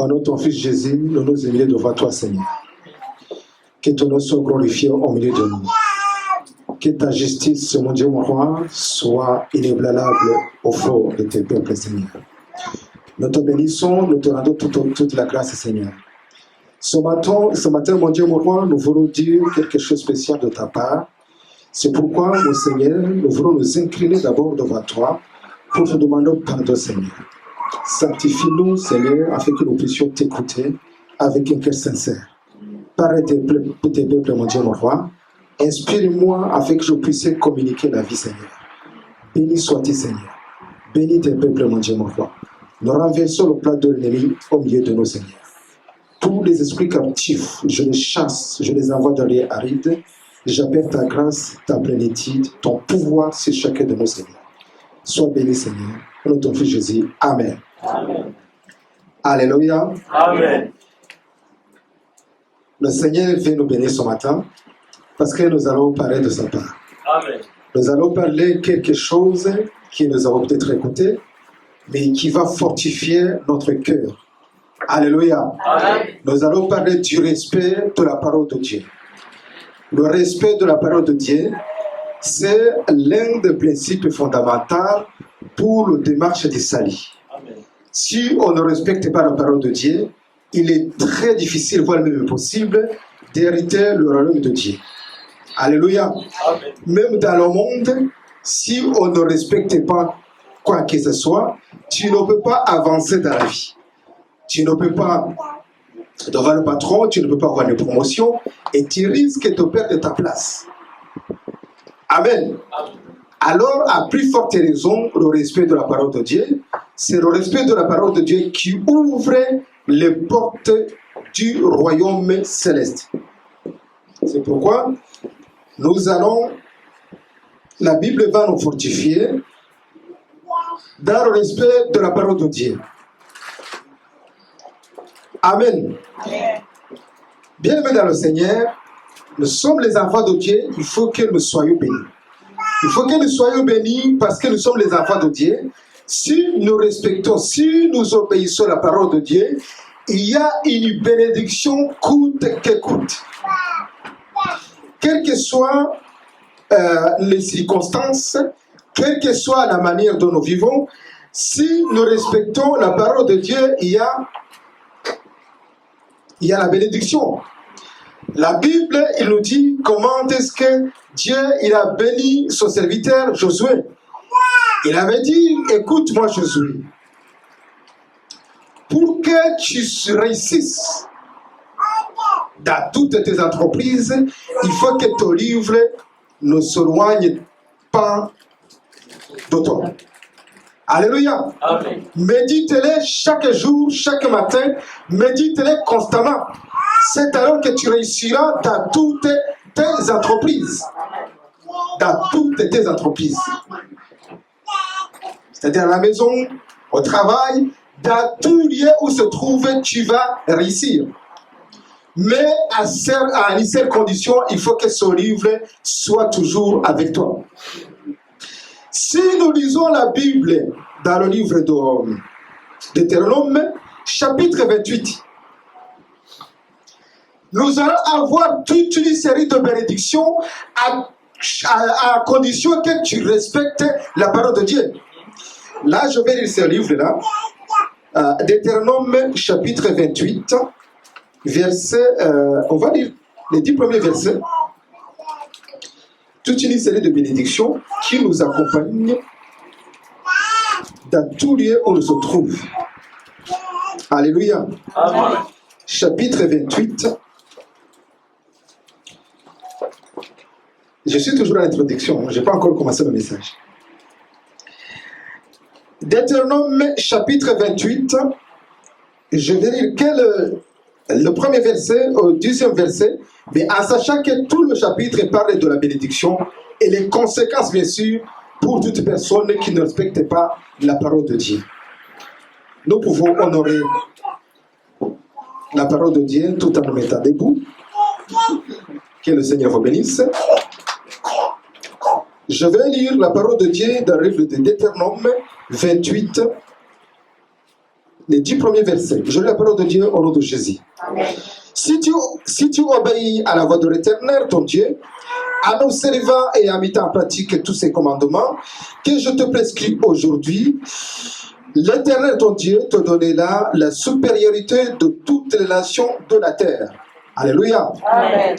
Au nom de ton Fils Jésus, nous nous humilions devant toi, Seigneur. Que ton nom soit glorifié au milieu de nous. Que ta justice, mon Dieu, mon roi, soit inébranlable au fond de tes peuples, Seigneur. Nous te bénissons, nous te rendons toute la grâce, Seigneur. Ce matin, mon Dieu, mon roi, nous voulons dire quelque chose de spécial de ta part. C'est pourquoi, mon Seigneur, nous voulons nous incliner d'abord devant toi pour te demander pardon, Seigneur. Sanctifie-nous, Seigneur, afin que nous puissions t'écouter avec un cœur sincère. Parle tes peuples, mon Dieu, mon roi. Inspire-moi afin que je puisse communiquer la vie, Seigneur. Béni sois-tu, Seigneur. Bénis tes peuples, mon Dieu, mon roi. Nous renversons le plat de l'ennemi au milieu de nos Seigneurs. Tous les esprits captifs, je les chasse, je les envoie dans les arides. J'appelle ta grâce, ta plénitude, ton pouvoir sur chacun de nos Seigneurs. Sois béni, Seigneur. Au nom de ton Fils Jésus. Amen. Amen. Alléluia. Amen. Le Seigneur vient nous bénir ce matin parce que nous allons parler de sa part. Amen. Nous allons parler quelque chose qui nous avons peut-être écouté, mais qui va fortifier notre cœur. Alléluia. Amen. Nous allons parler du respect de la parole de Dieu. Le respect de la parole de Dieu, c'est l'un des principes fondamentaux pour la démarche du salut. Amen. Si on ne respecte pas la parole de Dieu, il est très difficile, voire même impossible, d'hériter le royaume de Dieu. Alléluia. Amen. Même dans le monde, si on ne respecte pas quoi que ce soit, tu ne peux pas avancer dans la vie. Tu ne peux pas, devant le patron, tu ne peux pas avoir une promotion et tu risques de perdre ta place. Amen. Amen. Alors, à plus forte raison, le respect de la parole de Dieu, c'est le respect de la parole de Dieu qui ouvre les portes du royaume céleste. C'est pourquoi la Bible va nous fortifier dans le respect de la parole de Dieu. Amen. Bien-aimés dans le Seigneur, nous sommes les enfants de Dieu, il faut que nous soyons bénis. Il faut que nous soyons bénis parce que nous sommes les enfants de Dieu. Si nous respectons, si nous obéissons à la parole de Dieu, il y a une bénédiction coûte que coûte. Quelles que soient les circonstances, quelle que soit la manière dont nous vivons, si nous respectons la parole de Dieu, il y a la bénédiction. La Bible, il nous dit comment est-ce que Dieu, il a béni son serviteur Josué. Il avait dit, écoute-moi Josué, pour que tu réussisses dans toutes tes entreprises, il faut que ton livre ne s'éloigne pas de toi. Alléluia. Amen. Médite-les chaque jour, chaque matin, médite-les constamment. C'est alors que tu réussiras dans toutes tes entreprises. Dans toutes tes entreprises. C'est-à-dire à la maison, au travail, dans tout lieu où se trouve, tu vas réussir. Mais à une seule condition, il faut que ce livre soit toujours avec toi. Si nous lisons la Bible dans le livre de Deutéronome, chapitre 28, nous allons avoir toute une série de bénédictions à condition que tu respectes la parole de Dieu. Là, je vais lire ce livre-là. Deutéronome, chapitre 28, on va lire les 10 premiers versets. Toute une série de bénédictions qui nous accompagnent dans tout lieu où on se trouve. Alléluia. Amen. Chapitre 28. Je suis toujours à l'introduction, je n'ai pas encore commencé le message. Deutéronome, chapitre 28. Je vais lire le premier verset au 10e verset, mais en sachant que tout le chapitre parle de la bénédiction et les conséquences, bien sûr, pour toute personne qui ne respecte pas la parole de Dieu. Nous pouvons honorer la parole de Dieu tout en nous mettant debout. Que le Seigneur vous bénisse. Je vais lire la parole de Dieu dans le livre de Deutéronome 28, les 10 premiers versets. Je lis la parole de Dieu au nom de Jésus. Amen. Si tu obéis à la voix de l'Éternel, ton Dieu, en observant et en mettant en pratique tous ces commandements que je te prescris aujourd'hui, l'Éternel, ton Dieu, te donnera la supériorité de toutes les nations de la terre. Alléluia. Amen.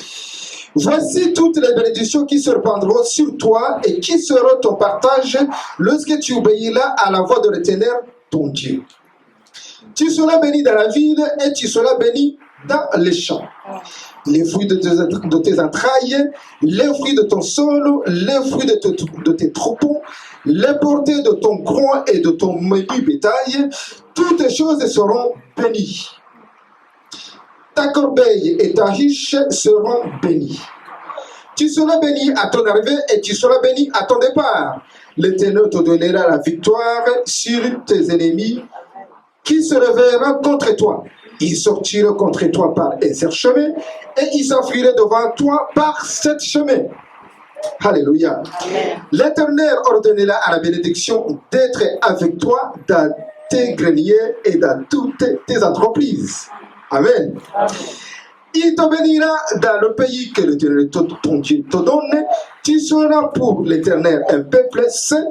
Voici toutes les bénédictions qui se répandront sur toi et qui seront ton partage lorsque tu obéiras à la voix de l'Éternel, ton Dieu. Tu seras béni dans la ville et tu seras béni dans les champs. Les fruits de tes entrailles, les fruits de ton sol, les fruits de tes troupeaux, les portées de ton groin et de ton menu bétail, toutes les choses seront bénies. Ta corbeille et ta riche seront bénies. Tu seras béni à ton arrivée et tu seras béni à ton départ. L'Éternel te donnera la victoire sur tes ennemis qui se réveilleront contre toi. Ils sortiront contre toi par un seul chemin et ils s'enfuiront devant toi par 7 chemins. Alléluia. L'Éternel ordonnera à la bénédiction d'être avec toi dans tes greniers et dans toutes tes entreprises. Amen. Il te bénira dans le pays que l'Éternel ton Dieu te donne. Tu seras pour l'Éternel un peuple saint,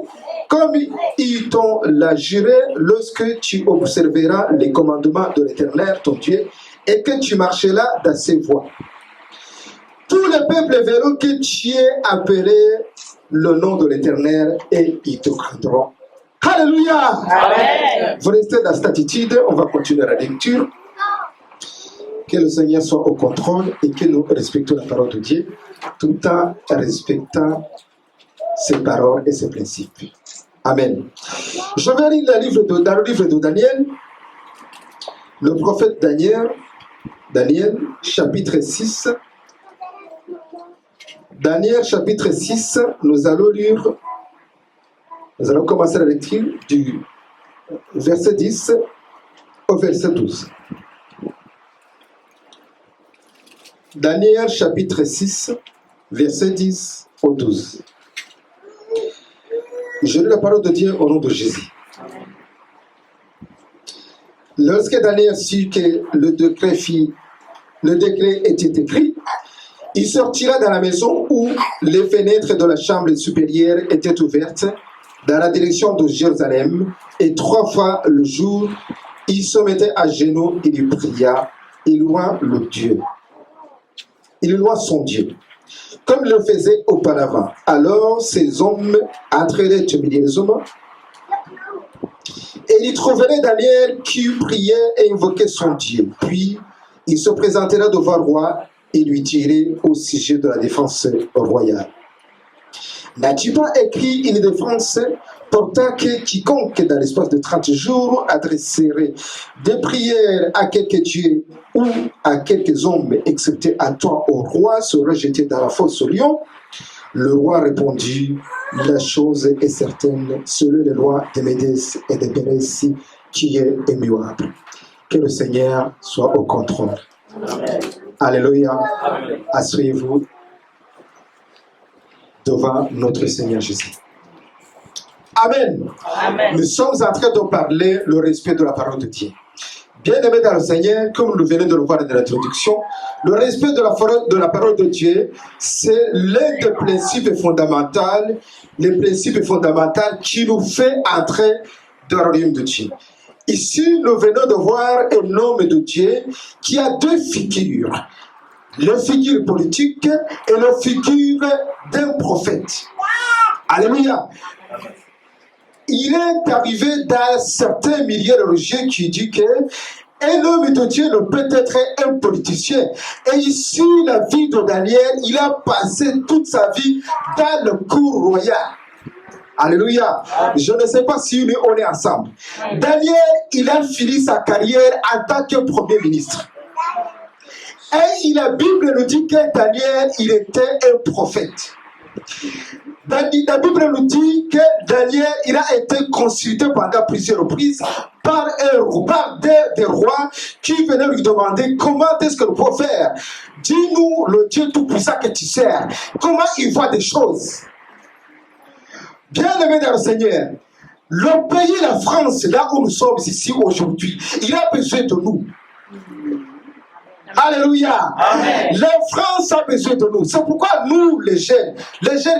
comme il t'en l'a juré lorsque tu observeras les commandements de l'Éternel ton Dieu et que tu marcheras dans ses voies. Tous les peuples verront que tu es appelé le nom de l'Éternel et ils te craindront. Alléluia. Amen. Vous restez dans cette attitude, on va continuer la lecture. Que le Seigneur soit au contrôle et que nous respectons la parole de Dieu tout en respectant ses paroles et ses principes. Amen. Je vais lire dans le livre de Daniel, le prophète Daniel, chapitre 6. Daniel, chapitre 6, nous allons commencer la lecture du verset 10 au verset 12. Daniel chapitre 6, verset 10 au 12. Je lis la parole de Dieu au nom de Jésus. Lorsque Daniel sut que le décret était écrit, il sortira dans la maison où les fenêtres de la chambre supérieure étaient ouvertes dans la direction de Jérusalem, et 3 fois le jour, il se mettait à genoux et il pria, et loua le Dieu. Il loua son Dieu, comme il le faisait auparavant. Alors ces hommes entreraient au milieu des hommes, et ils trouveraient Daniel qui priait et invoquait son Dieu. Puis il se présentera devant le roi et lui dirait au sujet de la défense royale. N'as-tu pas écrit une défense portant que quiconque dans l'espace de 30 jours adresserait des prières à quelques dieux ou à quelques hommes, excepté à toi, au roi, serait jeté dans la fosse au lion? Le roi répondit, la chose est certaine, selon les lois de Médès et de Pérès, qui est immuable. Que le Seigneur soit au contrôle. Amen. Alléluia. Asseyez-vous devant notre Seigneur Jésus. Amen. Amen. Nous sommes en train de parler le respect de la parole de Dieu. Bien-aimés dans le Seigneur, comme nous venons de le voir dans l'introduction, le respect de la parole de Dieu, c'est l'un des principes fondamentaux, les principes fondamentaux qui nous fait entrer dans le royaume de Dieu. Ici, nous venons de voir un homme de Dieu qui a 2 figures. La figure politique et la figure d'un prophète. Alléluia. Il est arrivé dans certains milieux religieux qui disent qu'un homme de Dieu ne peut être un politicien. Et ici, la vie de Daniel, il a passé toute sa vie dans le cour royal. Alléluia. Je ne sais pas si on est ensemble. Daniel, il a fini sa carrière en tant que premier ministre. Et la Bible nous dit que Daniel, il était un prophète. La Bible nous dit que Daniel, il a été consulté pendant plusieurs reprises par des rois qui venaient lui demander comment est-ce que nous pouvons faire. Dis-nous le Dieu tout-puissant que tu sers. Comment il voit des choses. Bien aimé dans le Seigneur, Le pays, la France, là où nous sommes ici aujourd'hui, il a besoin de nous. Alléluia. Amen. La France a besoin de nous. C'est pourquoi nous, les jeunes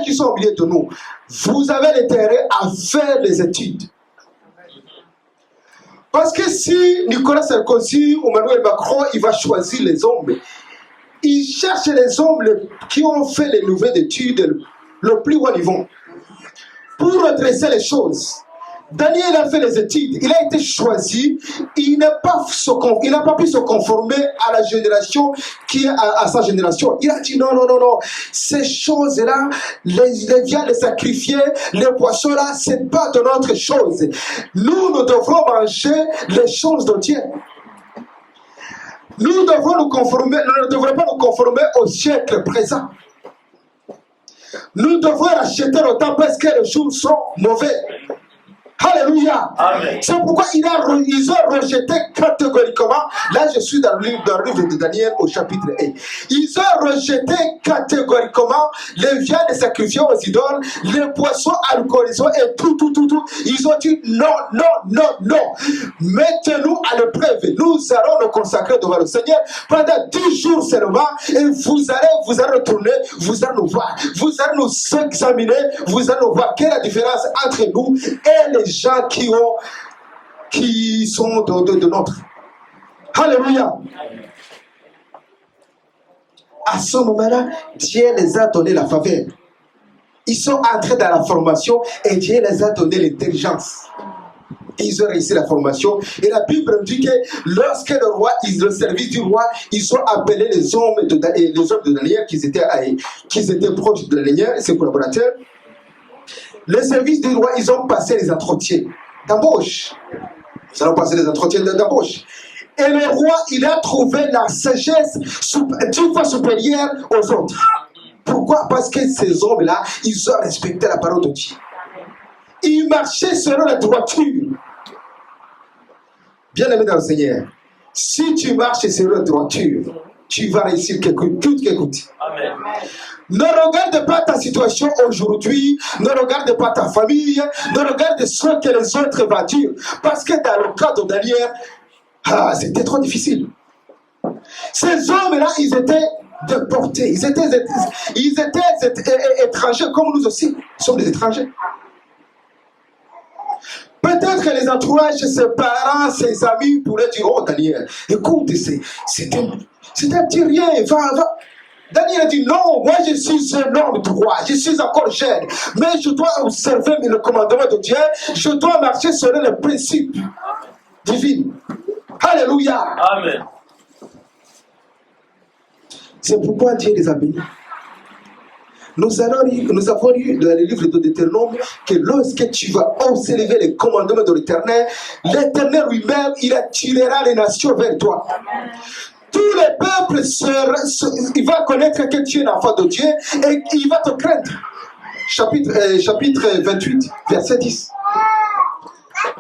qui sont au milieu de nous, vous avez l'intérêt à faire les études. Parce que si Nicolas Sarkozy ou Emmanuel Macron, il va choisir les hommes, il cherche les hommes qui ont fait les nouvelles études le plus haut niveau pour redresser les choses. Daniel a fait les études, il a été choisi, il n'a pas pu se conformer à la génération qui est à sa génération. Il a dit non, ces choses-là, les viandes, les sacrifier, les poissons-là, c'est pas de notre chose. Nous devrons manger les choses de Dieu. Nous ne devrons pas nous conformer au siècle présent. Nous devons racheter le temps parce que les jours sont mauvais. Alléluia. Amen. C'est pourquoi ils ont rejeté catégoriquement. Là, je suis dans le livre de Daniel au chapitre 1. Ils ont rejeté catégoriquement les viandes sacrifiées aux idoles, les poissons alcoolisés et tout. Ils ont dit non. Mettez-nous à l'épreuve. Nous allons nous consacrer devant le Seigneur pendant 10 jours seulement et vous allez retourner, vous allez nous voir, vous allez nous examiner, vous allez nous voir quelle est la différence entre nous et les gens qui sont de notre. Alléluia. À ce moment-là, Dieu les a donné la faveur. Ils sont entrés dans la formation et Dieu les a donné l'intelligence. Ils ont réussi la formation. Et la Bible dit que lorsque le service du roi, ils ont appelé les hommes de Daniel qui étaient proches de Daniel et ses collaborateurs. Le service du roi, ils ont passé les entretiens d'embauche. Ils ont passé les entretiens d'embauche. Et le roi, il a trouvé la sagesse 10 fois supérieure aux autres. Pourquoi? Parce que ces hommes-là, ils ont respecté la parole de Dieu. Ils marchaient selon la droiture. Bien aimé dans le Seigneur, si tu marches selon la droiture, tu vas réussir quelque chose. Amen. Ne regarde pas ta situation aujourd'hui, ne regarde pas ta famille, ne regarde ce que les autres vont dire. Parce que dans le cas de Daniel, c'était trop difficile. Ces hommes-là, ils étaient déportés, ils étaient étrangers comme nous aussi. Nous sommes des étrangers. Peut-être que les entourages, ses parents, ses amis pourraient dire, oh Daniel, écoute, c'est un petit rien, va. Daniel a dit non, moi je suis un homme droit, je suis encore jeune, mais je dois observer le commandement de Dieu, je dois marcher selon les principes divins. Alléluia. Amen. C'est pourquoi Dieu les a bénis. Nous avons lu dans le livre de Deutéronome que lorsque tu vas observer les commandements de l'Éternel, l'Éternel lui-même, il attirera les nations vers toi. Amen. Tous les peuples, il va connaître que tu es l'enfant de Dieu et il va te craindre. Chapitre 28, verset 10.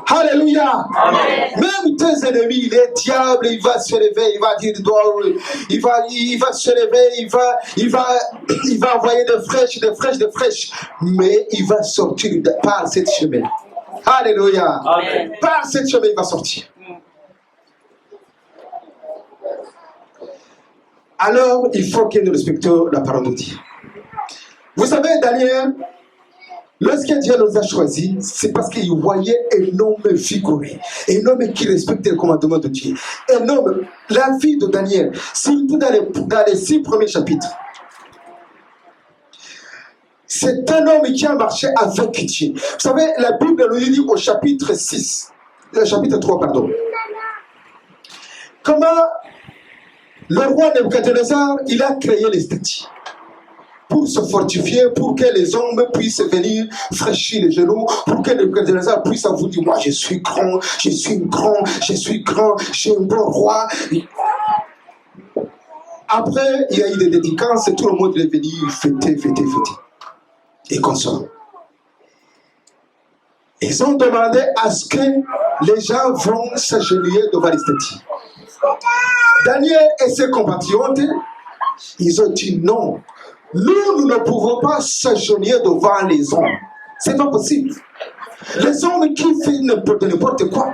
Alléluia. Amen. Même tes ennemis, les diables, il va se lever, il va dire, il va se lever, il va envoyer des flèches, mais il va sortir par cette chemin. Alléluia. Amen. Par cette chemin, il va sortir. Alors, il faut que nous respections la parole de Dieu. Vous savez, Daniel, lorsque Dieu nous a choisis, c'est parce qu'il voyait un homme vigoureux, un homme qui respectait le commandement de Dieu. Un homme, la vie de Daniel, surtout dans les 6 premiers chapitres. C'est un homme qui a marché avec Dieu. Vous savez, la Bible nous dit au chapitre 3, pardon. Comment le roi Nebuchadnezzar, il a créé les statues pour se fortifier, pour que les hommes puissent venir fraîchir les genoux, pour que Nebuchadnezzar puisse vous dire, moi je suis grand, je suis un bon roi. Après, il y a eu des dédicaces et tout le monde est venu fêter. Et consommer. Ils ont demandé à ce que les gens vont s'agenouiller devant les statues. Daniel et ses compatriotes, ils ont dit non. Nous ne pouvons pas s'agenouiller devant les hommes. C'est pas possible. Les hommes qui font n'importe quoi.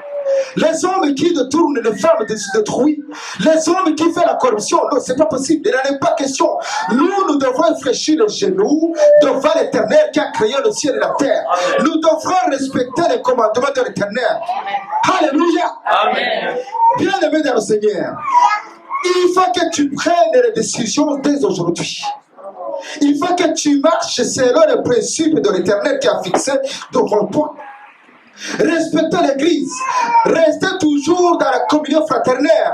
Les hommes qui détournent les femmes d'autrui. Les hommes qui font la corruption. Non, ce n'est pas possible. Il n'en est pas question. Nous devons fraîchir les genoux devant l'Éternel qui a créé le ciel et la terre. Nous devrons respecter les commandements de l'Éternel. Alléluia. Amen. Bien-aimé dans le Seigneur, il faut que tu prennes les décisions dès aujourd'hui. Il faut que tu marches selon les principes de l'Éternel qui a fixé devant toi. Respectez l'Église. Restez toujours dans la communion fraternelle.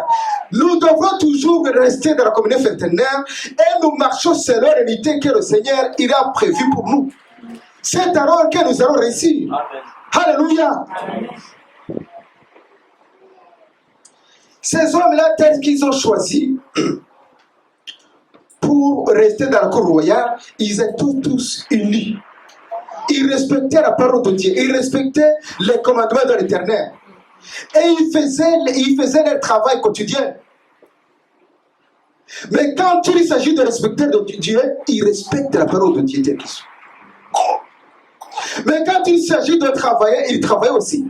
Nous devons toujours rester dans la communion fraternelle et nous marchons selon l'unité que le Seigneur il a prévue pour nous. C'est alors que nous allons réussir. Amen. Alléluia. Amen. Ces hommes-là, tels qu'ils ont choisi pour rester dans la cour royale, ils étaient tous unis. Ils respectaient la parole de Dieu. Ils respectaient les commandements de l'Éternel. Et ils faisaient leur travail quotidien. Mais quand il s'agit de respecter Dieu, ils respectent la parole de Dieu. Mais quand il s'agit de travailler, ils travaillent aussi.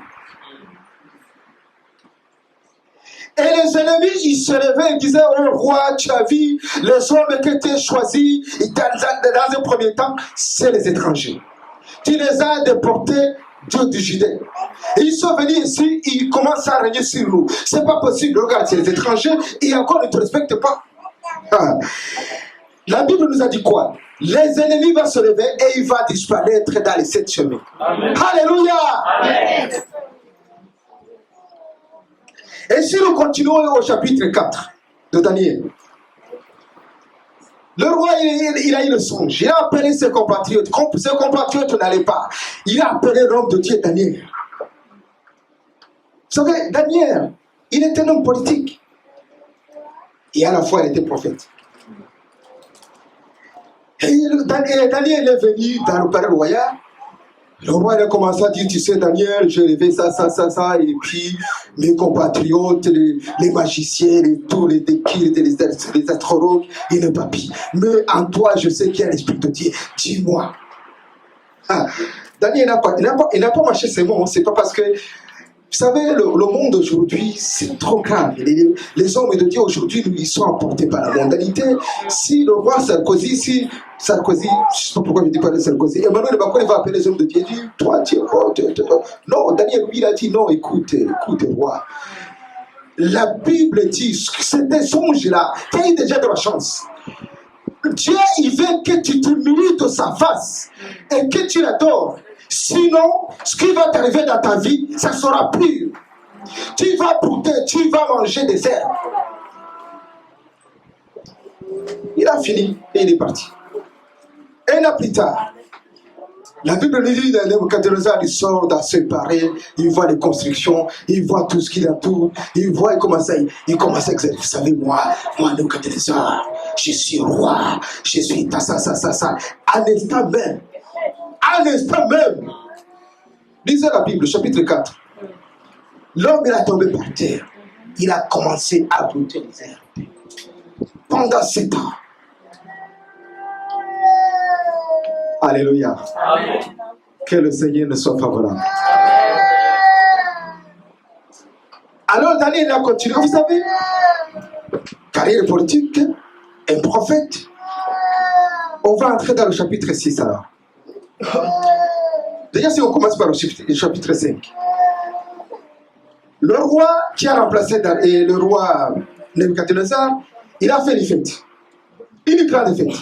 Et les ennemis, ils se levaient et disaient, oh roi, tu as vu, les hommes qui étaient choisis dans un premier temps, c'est les étrangers. Tu les as déportés du Judée. Et ils sont venus ici, ils commencent à régner sur nous. C'est pas possible, regarde, c'est les étrangers, et encore ils ne te respectent pas. La Bible nous a dit quoi? Les ennemis vont se lever et ils vont disparaître dans les 7 chemins. Amen. Alléluia. Amen. Et si nous continuons au chapitre 4 de Daniel, le roi, il a eu le songe. Il a appelé ses compatriotes. Ses compatriotes n'allaient pas. Il a appelé l'homme de Dieu, Daniel. Vous savez, Daniel, il était un homme politique. Et à la fois, il était prophète. Et Daniel est venu dans le palais royal. Le roi il a commencé à dire, tu sais Daniel, j'ai rêvé ça, et puis mes compatriotes, les magiciens, tous les déquilles, les astrologues, ils ne papillent. Mais en toi, je sais qu'il y a l'Esprit de Dieu. Dis-moi. Daniel il n'a pas marché ses mots, c'est pas parce que, vous savez, le monde aujourd'hui, c'est trop grave. Les hommes de Dieu aujourd'hui, ils sont emportés par la mondanité. Si le roi Sarkozy, je ne sais pas pourquoi je dis pas de Sarkozy, Emmanuel Macron, il va appeler les hommes de Dieu, il dit, toi, tu es roi. Non, Daniel, lui, il a dit, non, écoute, roi. La Bible dit, c'est des songes-là, tu as eu déjà de la chance. Dieu, il veut que tu t'humilies de sa face et que tu l'adores. Sinon, ce qui va t'arriver dans ta vie, ça sera pur. Tu vas brouter, tu vas manger des herbes. Il a fini et il est parti. Un an plus tard, la Bible nous dit que Nebuchadnezzar il sort dans ce palais, il voit les constructions, il voit tout ce qu'il a tout, il commence à exercer. Vous savez, moi Nebuchadnezzar, je suis roi, je suis ça. À l'instant même, lisez la Bible, chapitre 4. L'homme il a tombé par terre, il a commencé à brouter les herbes. Pendant 7 ans. Alléluia. Amen. Que le Seigneur nous soit favorable. Amen. Alors Daniel a continué, vous savez, carrière politique, un prophète. On va entrer dans le chapitre 6 alors. Déjà si on commence par le chapitre 5. Le roi qui a remplacé le roi Nebuchadnezzar, il a fait les fêtes. Une grande fête.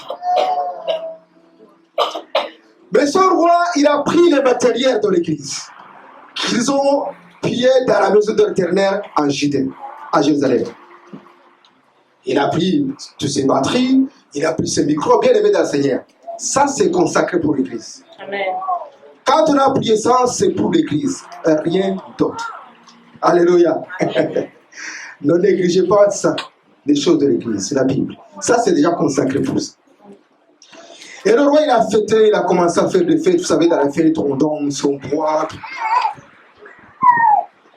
Mais ce roi, il a pris les matériels de l'église qu'ils ont pillés dans la maison de l'Éternel en Judée, à Jérusalem. Il a pris toutes ses batteries, il a pris ses micros, bien aimé dans le Seigneur. Ça, c'est consacré pour l'église. Amen. Quand on a prié ça, c'est pour l'église, rien d'autre. Alléluia. Ne négligez pas ça, les choses de l'église, c'est la Bible. Ça, c'est déjà consacré pour ça. Et le roi, il a fêté, il a commencé à faire des fêtes, vous savez, dans les fêtes, on danse, on boit.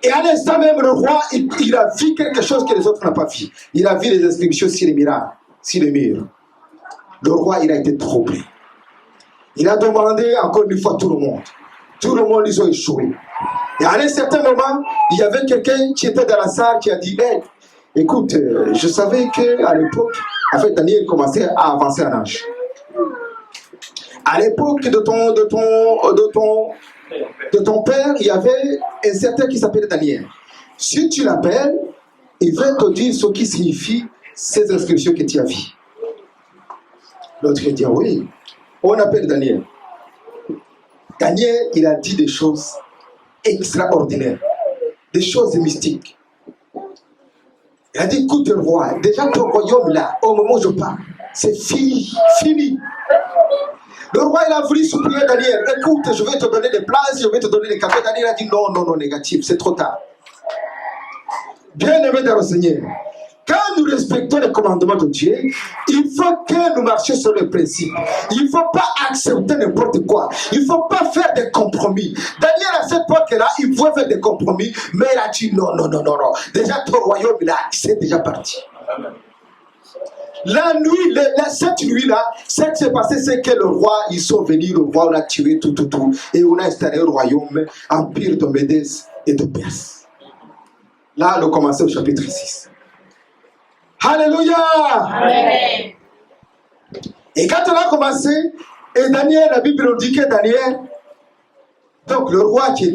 Et à l'instant même, le roi, il a vu quelque chose que les autres n'ont pas vu. Il a vu les inscriptions sur les murs. Le roi, il a été troublé. Il a demandé encore une fois tout le monde. Tout le monde, ils ont échoué. Et à un certain moment, il y avait quelqu'un qui était dans la salle qui a dit, hey, écoute, je savais qu'à l'époque, en fait, Daniel commençait à avancer en âge. À l'époque de ton père, il y avait un certain qui s'appelait Daniel. Si tu l'appelles, il va te dire ce qui signifie ces inscriptions que tu as vues. L'autre dit, oui, on appelle Daniel. Daniel, il a dit des choses extraordinaires, des choses mystiques. Il a dit, écoute le roi, déjà ton royaume là, au moment où je parle, c'est fini, fini. Le roi, il a voulu supplier Daniel, écoute, je vais te donner des places, je vais te donner des cadeaux. Daniel a dit, non, non, non, négatif, c'est trop tard. Bien aimé dans le Seigneur, quand nous respectons les commandements de Dieu, il faut que nous marchions sur le principe. Il ne faut pas accepter n'importe quoi. Il ne faut pas faire des compromis. Daniel, à cette époque-là, il pouvait faire des compromis, mais il a dit non, non, non, non, non. Déjà, ton royaume, là, c'est déjà parti. La nuit, cette nuit-là, ce qui s'est passé, c'est que le roi, ils sont venus, le roi, on a tiré tout, et on a installé le royaume, empire de Médès et de Perse. Là, on a commencé au chapitre 6. Alléluia! Amen. Et quand on a commencé, et Daniel, la Bible nous dit que Daniel, donc le roi qui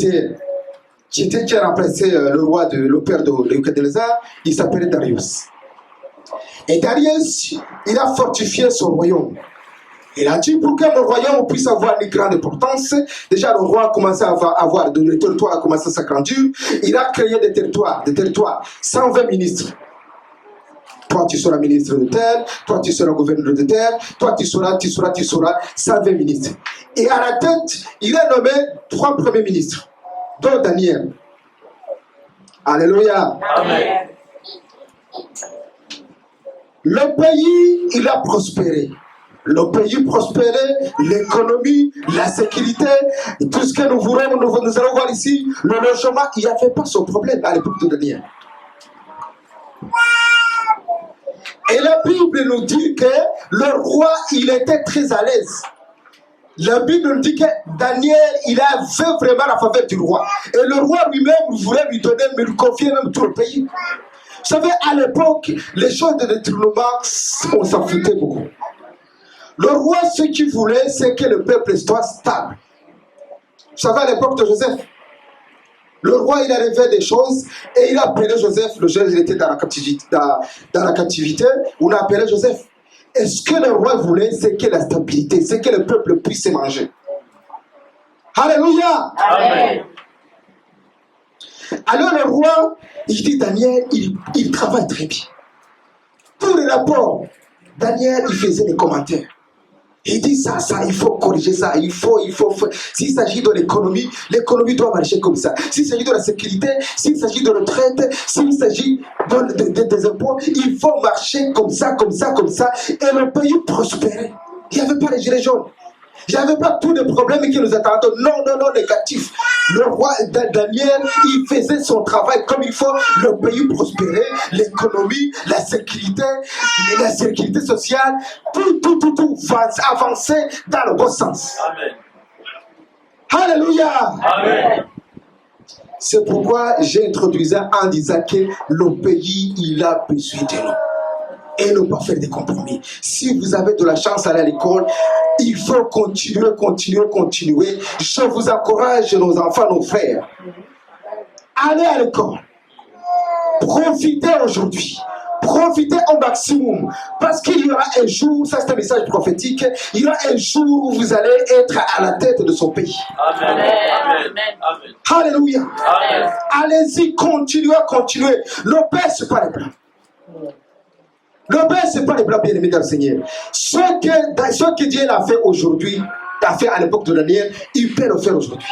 a remplacé le roi le père de Nebuchadnezzar, il s'appelait Darius. Et Darius, il a fortifié son royaume. Il a dit pour que le royaume puisse avoir une grande importance, déjà le roi a commencé à avoir le territoire a commencé à s'agrandir. Il a créé des territoires, 120 ministres. Toi, tu seras ministre de tel, toi, tu seras gouverneur de tel, toi, tu seras 120 ministres. Et à la tête, il a nommé 3 premiers ministres, dont Daniel. Alléluia. Amen. Le pays, il a prospéré. Le pays prospérait, l'économie, la sécurité, tout ce que nous allons voir ici, le logement, il n'y avait pas ce problème à l'époque de Daniel. Et la Bible nous dit que le roi, il était très à l'aise. La Bible nous dit que Daniel, il avait vraiment la faveur du roi. Et le roi lui-même voulait lui donner, mais lui confier même tout le pays. Vous savez, à l'époque, les choses de détournement, on s'en foutait beaucoup. Le roi, ce qu'il voulait, c'est que le peuple soit stable. Vous savez, à l'époque de Joseph, le roi, il arrivait des choses et il a appelé Joseph. Le jeune, il était dans la captivité. On a appelé Joseph. Et ce que le roi voulait, c'est que la stabilité, c'est que le peuple puisse manger. Alléluia. Amen. Alors le roi, il dit Daniel, il travaille très bien. Pour les rapports, Daniel, il faisait des commentaires. Il dit ça, il faut corriger ça, il faut. S'il s'agit de l'économie doit marcher comme ça. S'il s'agit de la sécurité, s'il s'agit de retraite, s'il s'agit des impôts, il faut marcher comme ça. Et le pays prospérait. Il n'y avait pas les gilets jaunes. Il n'y avait pas tous les problèmes qui nous attendaient. Non, négatif. Le roi Daniel, il faisait son travail comme il faut. Le pays prospérait, l'économie, la sécurité sociale, tout avançait dans le bon sens. Amen. Alléluia. Amen. C'est pourquoi j'ai introduit en disant que le pays, il a besoin de nous. Et ne pas faire des compromis. Si vous avez de la chance d'aller à l'école, il faut continuer. Je vous encourage, nos enfants, nos frères. Allez à l'école. Profitez aujourd'hui. Profitez au maximum. Parce qu'il y aura un jour, ça c'est un message prophétique, il y aura un jour où vous allez être à la tête de son pays. Amen. Amen. Alléluia. Amen. Allez-y, continuez. Le Père, ce n'est pas les blancs. Le Père, ce n'est pas les blancs bien-aimés dans le Seigneur. Ce que Dieu a fait aujourd'hui, a fait à l'époque de Daniel, il peut le faire aujourd'hui.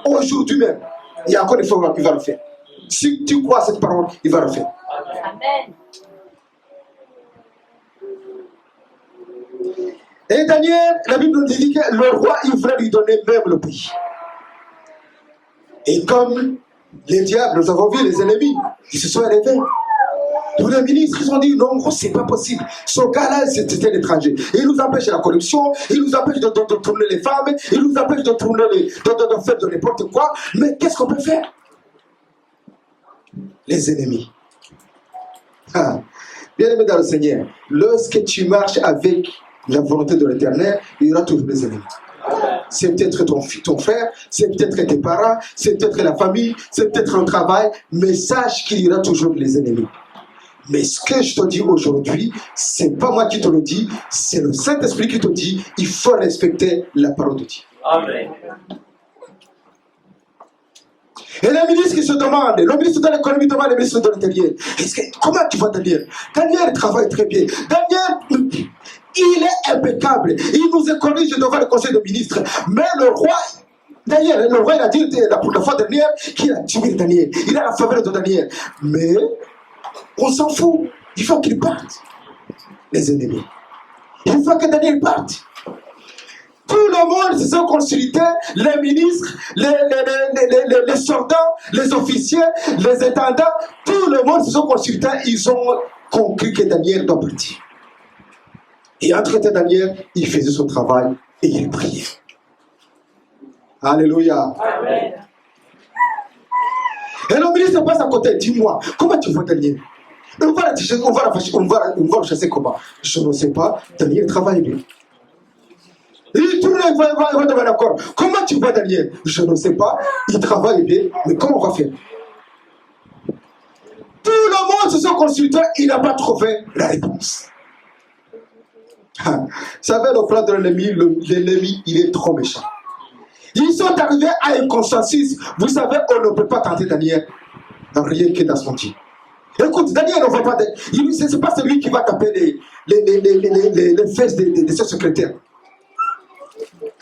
Aujourd'hui même. Il y a encore une fois, il va le faire. Si tu crois à cette parole, il va le faire. Amen. Et Daniel, la Bible nous dit que le roi, il voulait lui donner même le pays. Et comme les diables, nous avons vu les ennemis, ils se sont élevés. Tous les ministres, ils ont dit non, c'est pas possible. Ce gars-là, c'était l'étranger. Il nous empêche la corruption, il nous empêche de tourner les femmes, il nous empêche de tourner de faire de n'importe quoi. Mais qu'est-ce qu'on peut faire? Les ennemis. Bien aimé dans le Seigneur, lorsque tu marches avec la volonté de l'Éternel, il y aura toujours des ennemis. C'est peut-être ton frère, c'est peut-être tes parents, c'est peut-être la famille, c'est peut-être le travail, mais sache qu'il y aura toujours les ennemis. Mais ce que je te dis aujourd'hui, c'est pas moi qui te le dis, c'est le Saint-Esprit qui te dit, il faut respecter la parole de Dieu. Amen. Et le ministre qui se demande, le ministre de l'économie demande le ministre de l'Intérieur, comment tu vois Daniel? Daniel travaille très bien. Daniel, il est impeccable. Il nous est corrigé devant le conseil des ministres. Mais le roi, d'ailleurs, le roi il a dit pour la fois dernière qu'il a tué Daniel. Il a la faveur de Daniel. Mais on s'en fout. Il faut qu'il parte. Les ennemis. Il faut que Daniel parte. Tout le monde se sont consultés, les ministres, les soldats, les officiers, les intendants, tout le monde se sont consultés, ils ont conclu que Daniel doit partir. Et entre Daniel, il faisait son travail et il priait. Alléluia. Amen. Et le ministre passe à côté, dis-moi, comment tu vois Daniel? On va le chasser comment? Je ne sais pas, Daniel travaille bien. Il tourne, il va devant l'accord. Comment tu vois Daniel? Je ne sais pas, il travaille bien, mais comment on va faire? Tout le monde se sont consultés, il n'a pas trouvé la réponse. Vous savez, le plan de l'ennemi, il est trop méchant. Ils sont arrivés à un consensus. Vous savez, on ne peut pas tenter Daniel rien que dans son Dieu. Écoute, Daniel ne va pas. Ce n'est pas celui qui va taper les fesses de ses secrétaires.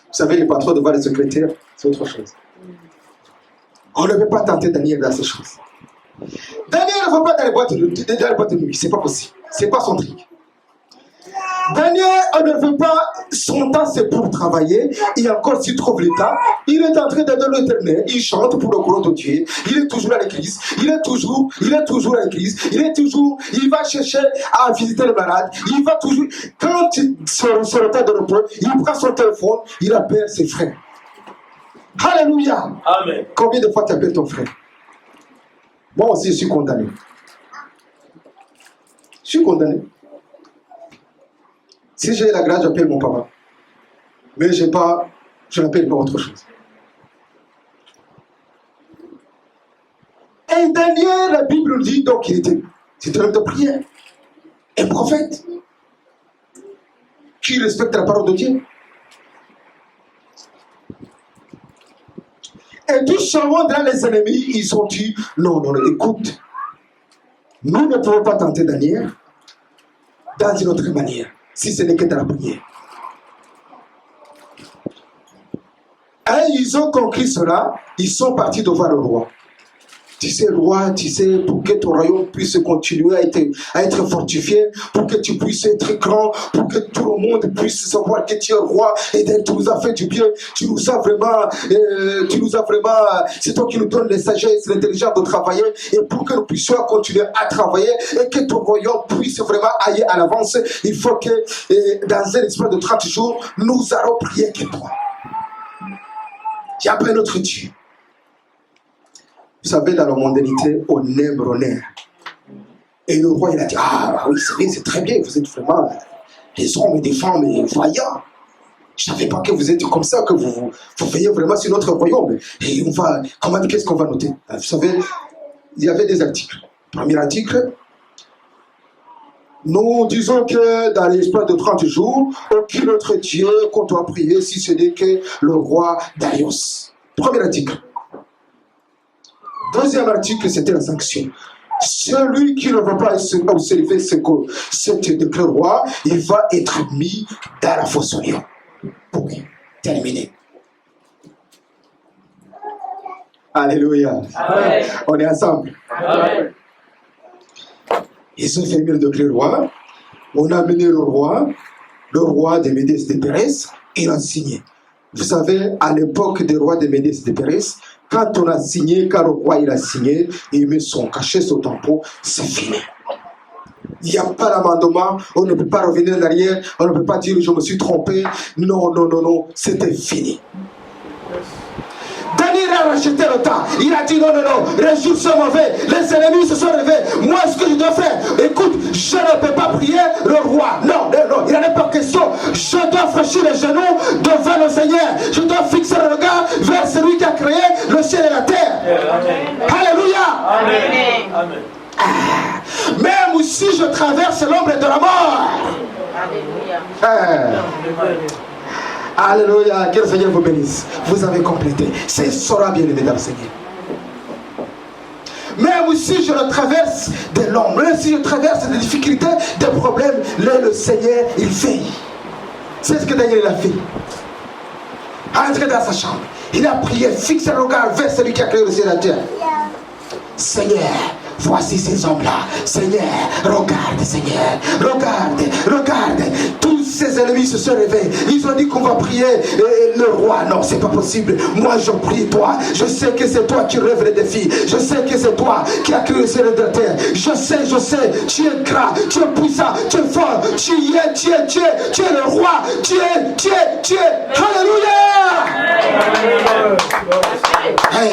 Vous savez, les patrons devant les secrétaires, c'est autre chose. On ne peut pas tenter Daniel dans ces choses. Daniel ne va pas dans les boîtes de nuit, c'est pas possible. C'est pas son truc. Daniel, on ne veut pas, son temps c'est pour travailler, et encore s'il trouve le temps, il est en train d'aider l'Éternel, il chante pour le gloire de Dieu, il est toujours à l'église, il est toujours à l'église, il va chercher à visiter les malades, il va toujours, quand sur le temps de repos, il prend son téléphone, il appelle ses frères. Alléluia. Amen. Combien de fois tu appelles ton frère? Moi aussi je suis condamné. Je suis condamné. Si j'ai la grâce, j'appelle mon papa. Mais je n'appelle pas autre chose. Et Daniel, la Bible nous dit donc c'était un homme de prière. Un prophète. Qui respecte la parole de Dieu. Et tout seulement dans les ennemis, ils ont dit, non, écoute, nous ne pouvons pas tenter Daniel dans une autre manière. Si ce n'est que dans la prière. Et ils ont conclu cela, ils sont partis devant le roi. Tu sais, roi, pour que ton royaume puisse continuer à être fortifié, pour que tu puisses être grand, pour que tout le monde puisse savoir que tu es roi, et tu nous as fait du bien, tu nous as vraiment, c'est toi qui nous donnes les sagesses, l'intelligence de travailler, et pour que nous puissions continuer à travailler, et que ton royaume puisse vraiment aller à l'avance, il faut que dans un espace de 30 jours, nous allons prier que toi. J'appelle notre Dieu. Vous savez, dans la mondanité, on aime l'honneur. Et le roi, il a dit, ah oui, c'est très bien, vous êtes vraiment des hommes et des femmes voyants. Je ne savais pas que vous êtes comme ça, que vous veillez vraiment sur notre royaume. Et qu'est-ce qu'on va noter? Vous savez, il y avait des articles. Premier article, nous disons que dans l'espace de 30 jours, aucun autre Dieu qu'on doit prier si ce n'est que le roi Darius. Premier article. Deuxième article, c'était la sanction. Celui qui ne va pas observer ce décret roi, il va être mis dans la fosse au lion. Pour terminer. Alléluia. Amen. On est ensemble. Amen. Ils ont fait le décret roi. On a amené le roi de Médès de Pérès, et il a signé. Vous savez, à l'époque des rois de Médès de Pérès, quand on a signé, quand le roi il a signé, il met son cachet, son tampon, c'est fini. Il n'y a pas d'amendement, on ne peut pas revenir en arrière, on ne peut pas dire je me suis trompé. Non, non, non, non, c'était fini. Daniel a racheté le temps. Il a dit non, non, non, les jours sont mauvais, les ennemis se sont levés. Moi, ce que je dois faire, écoute, je ne peux pas prier le roi. Non, non, non, il n'en est pas question. Je dois franchir les genoux devant le Seigneur. Je dois fixer le regard vers celui qui a créé le ciel et la terre. Amen. Alléluia. Amen. Amen. Même si je traverse l'ombre de la mort. Alléluia. Alléluia, que le Seigneur vous bénisse. Vous avez complété. C'est sera bien aimé dans le Seigneur. Même si je le traverse de l'ombre, même si je traverse des difficultés, des problèmes, le Seigneur, il fait. C'est ce que Daniel a fait. Entré dans sa chambre, il a prié, fixé le regard vers celui qui a créé le ciel et la terre. Seigneur, voici ces hommes-là. Seigneur, regarde, Seigneur. Regarde, regarde. Tous ces ennemis se sont réveillés. Ils ont dit qu'on va prier le roi. Non, c'est pas possible. Moi, je prie toi. Je sais que c'est toi qui rêves les défis. Je sais que c'est toi qui as créé le ciel et la terre. Je sais. Tu es grand, tu es puissant, tu es fort. Tu es le roi. Tu es. Alléluia. Hey.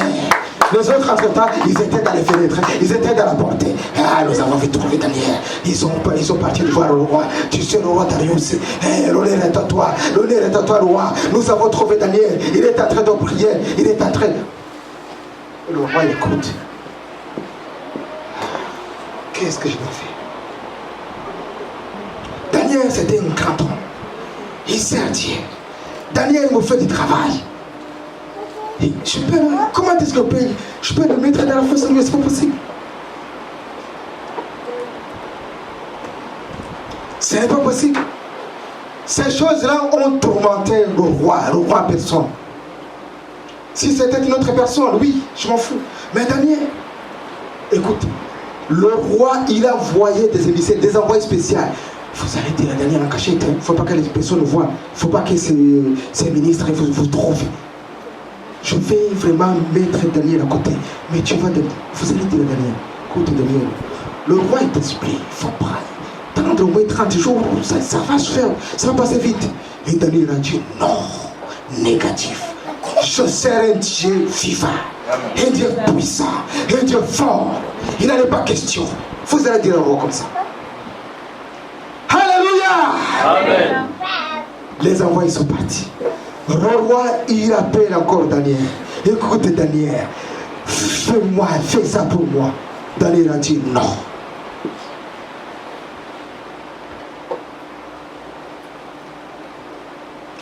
Les autres, entre-temps, ils étaient dans les fenêtres, ils étaient dans la portée. Ah, nous avons vu trouver Daniel. Ils sont partis voir le roi. Tu sais, le roi Darius. L'honneur est à toi. L'honneur est à toi, le roi. Nous avons trouvé Daniel. Il est en train de prier. Il est en train. Le roi écoute. Qu'est-ce que je dois faire? Daniel, c'était un grand homme. Il sert Dieu. Daniel me fait du travail. Comment est-ce que je peux le mettre dans la fosse? C'est pas possible. C'est pas possible. Ces choses-là ont tourmenté le roi en personne. Si c'était une autre personne, oui, je m'en fous. Mais Daniel, écoute, le roi, il a envoyé des émissaires, des envoyés spéciaux. Vous allez dire à Daniel en cachette, il ne faut pas que les personnes le voient. Il ne faut pas que ces ministres vous trouvent. Je vais vraiment mettre Daniel à côté. Mais tu vas dire, vous allez dire à Daniel, écoute Daniel, le roi est esprit, il faut prendre au moins 30 jours, ça va se faire, ça va passer vite. Et Daniel a dit, non, négatif. Je serai un Dieu vivant, un Dieu puissant, un Dieu fort. Il n'en est pas question. Vous allez dire au roi comme ça. Alléluia. Amen. Les envoyés sont partis. Le roi, il appelle encore Daniel. Écoute Daniel, fais ça pour moi. Daniel a dit non.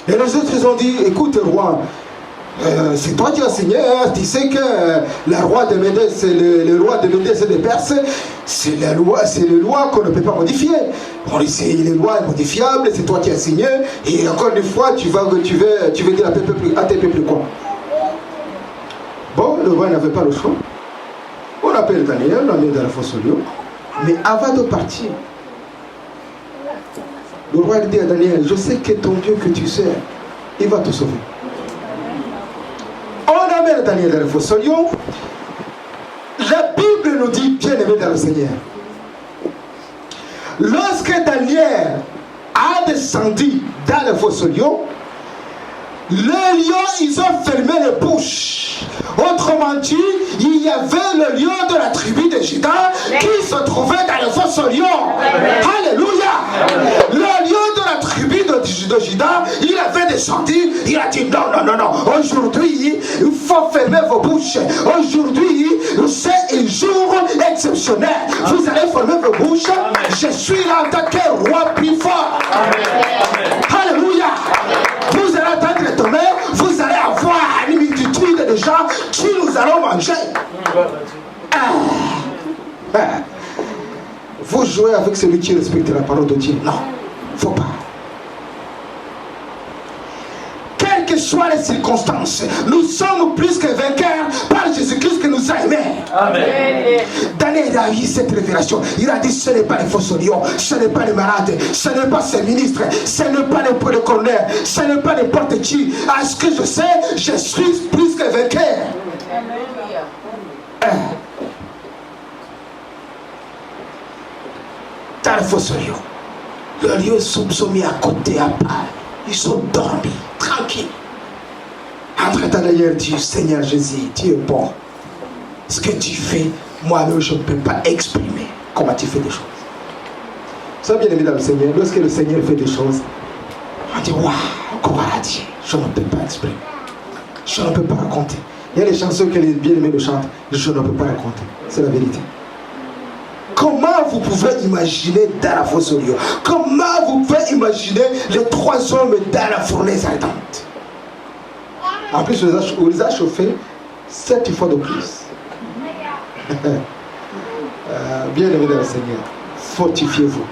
Et les autres ils ont dit, écoute roi, c'est toi qui as signé, tu sais que le roi de Médée, c'est le roi de Médée, c'est des Perses, c'est les lois qu'on ne peut pas modifier. On dit les lois modifiables, c'est toi qui as signé, et encore une fois, tu veux dire à tes peuples quoi. Bon, le roi n'avait pas le choix. On appelle Daniel, on l'a mis dans la fosse au lion, mais avant de partir, le roi dit à Daniel, je sais que ton Dieu que tu sers, il va te sauver. On amène Daniel dans le fosse au lion. La Bible nous dit, bien aimé dans le Seigneur, lorsque Daniel a descendu dans le fosse au lion, les lions, ils ont fermé les bouches. Autrement dit, il y avait le lion de la tribu de Juda qui se trouvait dans le fosse au lion. Alléluia. Le lion de la tribu de Juda, il avait descendu, il a dit non. Aujourd'hui, il faut fermer vos bouches. Aujourd'hui, c'est un jour exceptionnel. Vous allez fermer vos bouches. Je suis là en tant que roi plus fort. Alléluia. Vous allez entendre tomber, vous allez avoir une multitude de gens qui nous allons manger. Vous jouez avec celui qui respecte la parole de Dieu. Non, il ne faut pas. Quelles que soient les circonstances, nous sommes plus que vainqueurs par Jésus-Christ qui nous a aimés. Amen. Daniel a eu cette révélation. Il a dit, ce n'est pas les faux lions, ce n'est pas les malades, ce n'est pas ces ministres, ce n'est pas les colonels, ce n'est pas n'importe qui. À ce que je sais, je suis plus que vainqueur. dans le fossoyau. Le lieu sont mis à côté, à part. Ils sont dormis, tranquilles. Entre-temps, d'ailleurs, dit, Seigneur Jésus, tu es bon. Ce que tu fais, moi-même, je ne peux pas exprimer comment tu fais des choses. Ça, bien aimé dans le Seigneur, lorsque le Seigneur fait des choses, on dit, waouh, comment à Dieu, je ne peux pas exprimer. Je ne peux pas raconter. Il y a des chansons que les bien-aimés le chantent, je ne peux pas raconter. C'est la vérité. Comment vous pouvez imaginer dans la fosse au lieu? Comment vous pouvez imaginer les 3 hommes dans la fournaise ardente? En plus, on les a chauffés 7 fois de plus. Bien aimé dans le Seigneur, fortifiez-vous.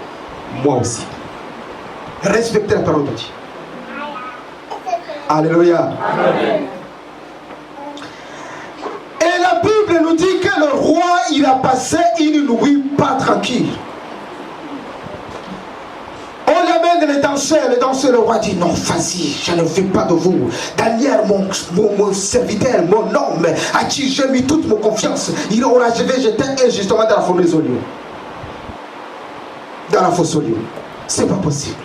Moi aussi. Respectez la parole de Dieu. Alléluia. Amen. Et la Bible nous dit que le roi, il a passé une nuit pas tranquille. On l'amène les danseurs, le roi dit non, vas-y, je ne veux pas de vous. Daniel, mon serviteur, mon homme, à qui j'ai mis toute mon confiance, je vais jeter injustement dans la fournaise au lieu. Dans la fosse au lieu. C'est pas possible.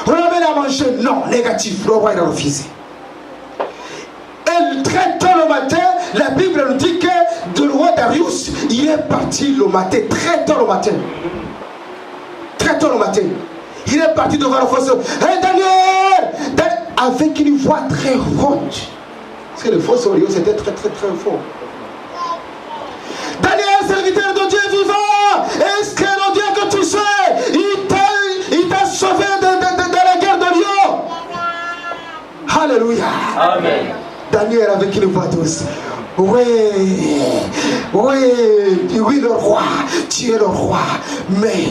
On l'amène à manger, non, négatif, le roi il a refusé. Et très tôt le matin, la Bible nous dit que le roi Darius, il est parti le matin, très tôt le matin. Très tôt le matin. Il est parti devant la fosse. Hey Daniel, avec une voix très haute. Parce que le fosse au lieu, c'était très très très fort. Daniel, serviteur de Dieu vivant, est-ce que le Dieu que tu sais, il t'a sauvé de la guerre de Lyon? Alléluia. Amen. Daniel avec une voix douce. Oui, le roi, tu es le roi, mais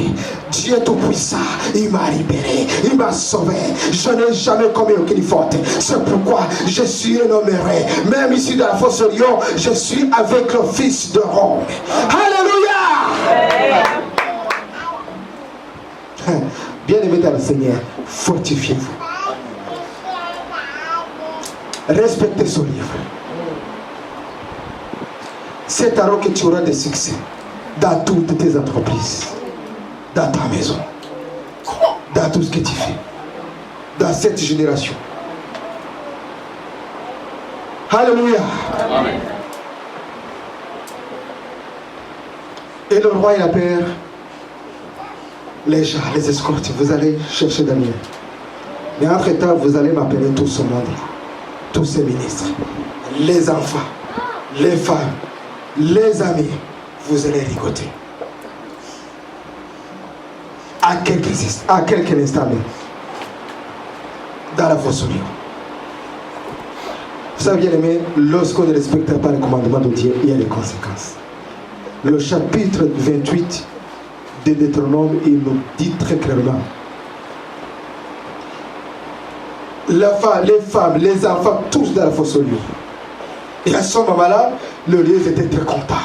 Dieu Tout-Puissant, il m'a libéré, il m'a sauvé, je n'ai jamais commis aucune faute, c'est pourquoi je suis honoré, même ici dans la fosse au lion, je suis avec le Fils de Rome. Alléluia. Bien-aimé dans le Seigneur, fortifiez-vous. Respectez son livre. C'est alors que tu auras des succès dans toutes tes entreprises, dans ta maison, dans tout ce que tu fais, dans cette génération. Alléluia. Amen. Et le roi et la paix, les gens, les escortes, vous allez chercher Daniel. Mais entre-temps, vous allez m'appeler tout ce monde, tous ces ministres, les enfants, les femmes, les amis, vous allez rigoter. À quelques instants, dans la fosse au lieu. Vous savez bien aimé, lorsqu'on ne respecte pas le commandement de Dieu, il y a des conséquences. Le chapitre 28 de Deutéronome, il nous dit très clairement. Les femmes, les enfants, tous dans la fosse au lieu. Et à ce moment-là, le lieu était très content.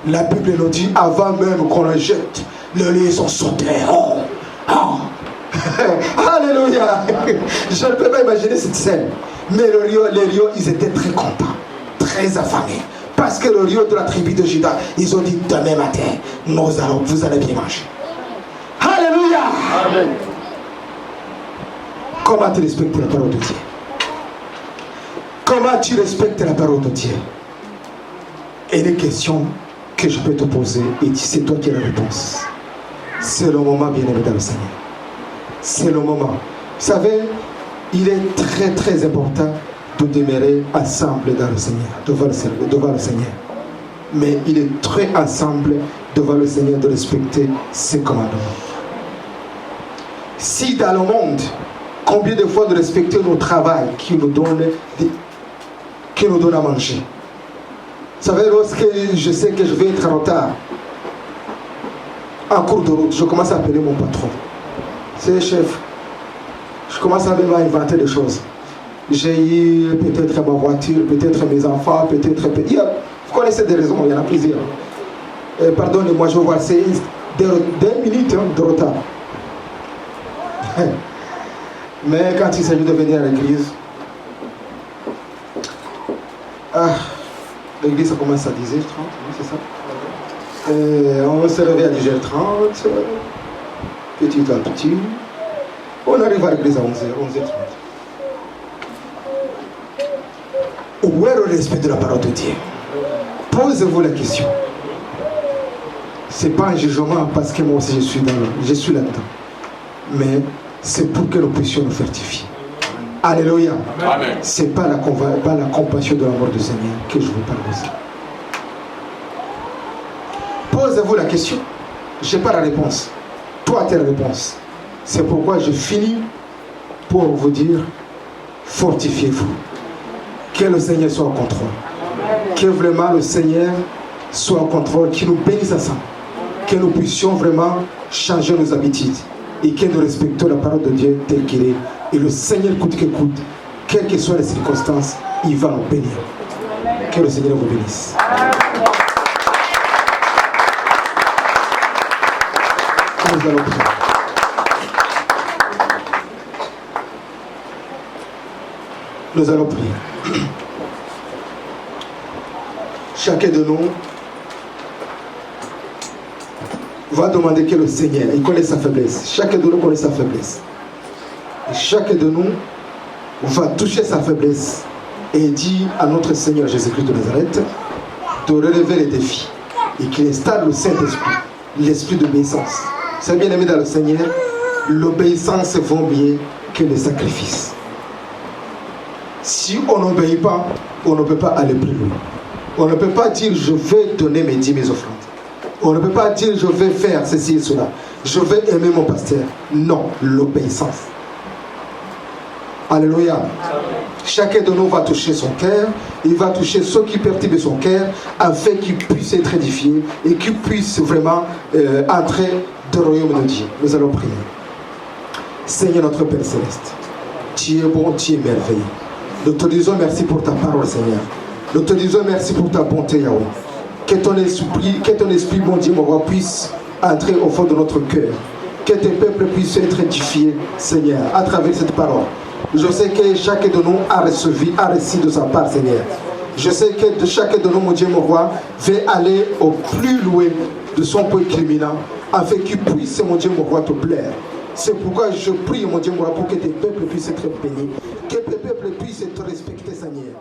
La Bible nous dit, avant même qu'on le jette, le lieu sont sautés. Oh, oh. Alléluia. Je ne peux pas imaginer cette scène. Mais les lions, ils étaient très contents, très affamés. Parce que le lion de la tribu de Juda, ils ont dit, demain matin, vous allez bien manger. Alléluia. Amen. Comment tu respectes la parole de Dieu? Comment tu respectes la parole de Dieu? Et les questions que je peux te poser, et c'est toi qui as la réponse. C'est le moment, bien-aimé dans le Seigneur. C'est le moment. Vous savez, il est très très important de demeurer ensemble dans le Seigneur, devant le Seigneur. Mais il est très ensemble devant le Seigneur de respecter ses commandements. Si dans le monde, combien de fois de respecter nos travail qui nous donne à manger. Vous savez, lorsque je sais que je vais être en retard, en cours de route, je commence à appeler mon patron. C'est le chef. Je commence à même inventer des choses. J'ai eu peut-être ma voiture, peut-être mes enfants, peut-être... Vous connaissez des raisons, il y en a plusieurs. Pardonnez-moi, je vois, c'est 2 minutes de retard. Mais quand il s'agit de venir à l'église, l'église ça commence à 10h30, c'est ça. On se réveille à 10h30. petit à petit, on arrive à l'église à 11h, 11h30. Où est le respect de la parole de Dieu? Posez-vous la question. Ce n'est pas un jugement parce que moi aussi je suis là-dedans. Mais c'est pour que nous puissions nous fortifier. Alléluia. Ce n'est pas la compassion de la mort du Seigneur que je vous parle aussi. Posez-vous la question. Je n'ai pas la réponse. Toi, tu as la réponse. C'est pourquoi je finis pour vous dire, fortifiez-vous. Que le Seigneur soit au contrôle. Que vraiment le Seigneur soit au contrôle, qu'il nous bénisse à ça. Que nous puissions vraiment changer nos habitudes. Et que nous respectons la parole de Dieu telle qu'elle est. Et le Seigneur, coûte que coûte, quelles que soient les circonstances, il va nous bénir. Que le Seigneur vous bénisse. Nous allons prier. Nous allons prier. Chacun de nous va demander que le Seigneur, il connaît sa faiblesse. Chacun de nous connaît sa faiblesse. Et chacun de nous va toucher sa faiblesse et dire à notre Seigneur Jésus-Christ de Nazareth de relever les défis et qu'il installe le Saint-Esprit, l'esprit d'obéissance. C'est bien aimé dans le Seigneur, l'obéissance vaut mieux que le sacrifice. Si on n'obéit pas, on ne peut pas aller plus loin. On ne peut pas dire je vais donner mes 10 000 offrandes. On ne peut pas dire je vais faire ceci et cela. Je vais aimer mon pasteur. Non, l'obéissance. Alléluia. Chacun de nous va toucher son cœur. Il va toucher ce qui perturbe son cœur afin qu'il puisse être édifié et qu'il puisse vraiment entrer dans le royaume de Dieu. Nous allons prier. Seigneur notre Père Céleste, tu es bon, tu es merveilleux. Nous te disons merci pour ta parole, Seigneur. Nous te disons merci pour ta bonté, Yahweh. Que ton esprit, mon Dieu, mon roi, puisse entrer au fond de notre cœur. Que tes peuples puissent être édifiés, Seigneur, à travers cette parole. Je sais que chacun de nous a reçu de sa part, Seigneur. Je sais que de chacun de nous, mon Dieu, mon roi, veut aller au plus loin de son point criminel, afin qu'il puisse, mon Dieu, mon roi, te plaire. C'est pourquoi je prie, mon Dieu, mon roi, pour que tes peuples puissent être bénis, que tes peuples puissent être respectés, Seigneur.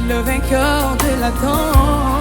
Le vainqueur de la danse.